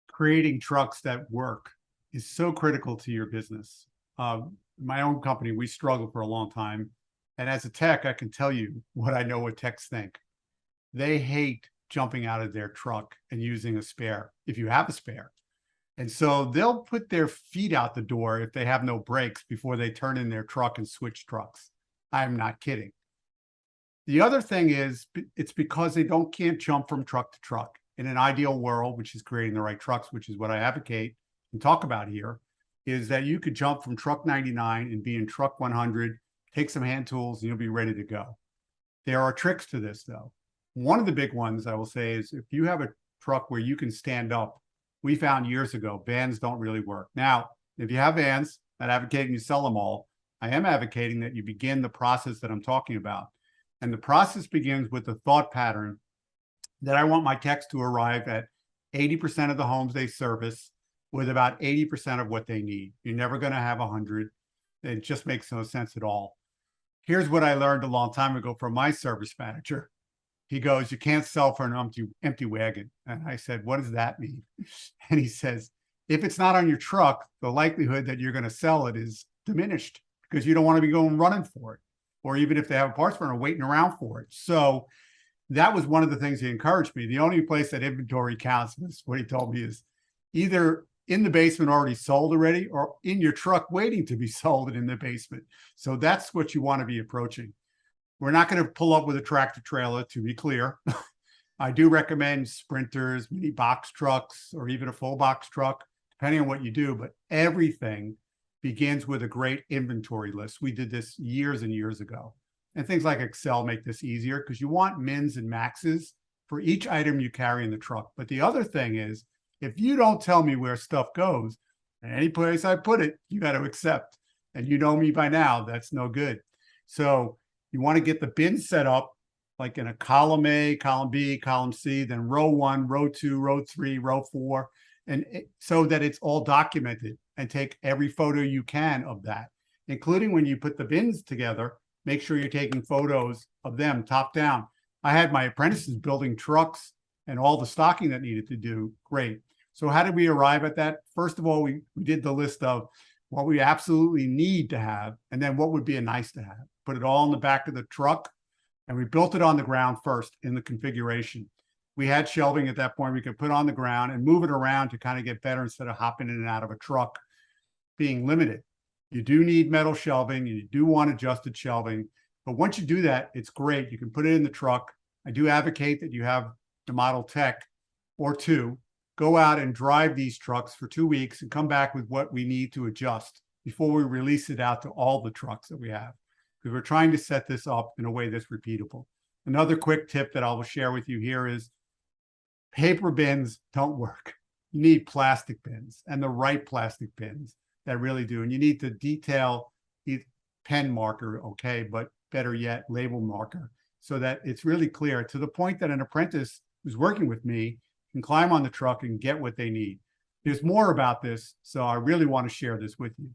Creating trucks that work is so critical to your business. My own company, we struggled for a long time. And as a tech, I can tell you what I know what techs think. They hate jumping out of their truck and using a spare, if you have a spare. And so they'll put their feet out the door if they have no brakes before they turn in their truck and switch trucks. I'm not kidding. The other thing is it's because they can't jump from truck to truck. In an ideal world, which is creating the right trucks, which is what I advocate and talk about here, is that you could jump from truck 99 and be in truck 100, take some hand tools, and you'll be ready to go. There are tricks to this, though. One of the big ones I will say is if you have a truck where you can stand up, we found years ago, vans don't really work. Now, if you have vans, I'm not advocating you sell them all. I am advocating that you begin the process that I'm talking about. And the process begins with the thought pattern that I want my techs to arrive at 80% of the homes they service with about 80% of what they need. You're never going to have 100. It just makes no sense at all. Here's what I learned a long time ago from my service manager. He goes, you can't sell for an empty wagon. And I said, what does that mean? And he says, if it's not on your truck, the likelihood that you're going to sell it is diminished because you don't want to be going running for it. Or even if they have a parts runner waiting around for it. So that was one of the things he encouraged me. The only place that inventory counts, is what he told me, is either in the basement already sold already or in your truck waiting to be sold and in the basement. So that's what you want to be approaching. We're not going to pull up with a tractor trailer, to be clear. I do recommend sprinters, mini box trucks, or even a full box truck, depending on what you do. But everything begins with a great inventory list. We did this years and years ago. And things like Excel make this easier because you want mins and maxes for each item you carry in the truck. But the other thing is, if you don't tell me where stuff goes, any place I put it, you got to accept. And you know me by now, that's no good. So you want to get the bins set up like in a column A, column B, column C, then row 1, row 2, row 3, row 4, and so that it's all documented, and take every photo you can of that, including when you put the bins together. Make sure you're taking photos of them top down. I had my apprentices building trucks and all the stocking that needed to do. Great. So how did we arrive at that? First of all, we did the list of what we absolutely need to have, and then what would be a nice to have. Put it all in the back of the truck, and we built it on the ground first in the configuration. We had shelving at that point we could put on the ground and move it around to kind of get better instead of hopping in and out of a truck being limited. You do need metal shelving, and you do want adjusted shelving. But once you do that, it's great. You can put it in the truck. I do advocate that you have the model tech or two go out and drive these trucks for 2 weeks and come back with what we need to adjust before we release it out to all the trucks that we have. Because we're trying to set this up in a way that's repeatable. Another quick tip that I will share with you here is paper bins don't work. You need plastic bins, and the right plastic bins that really do. And you need to detail the pen marker, okay, but better yet, label marker, so that it's really clear to the point that an apprentice who's working with me can climb on the truck and get what they need. There's more about this, so I really want to share this with you.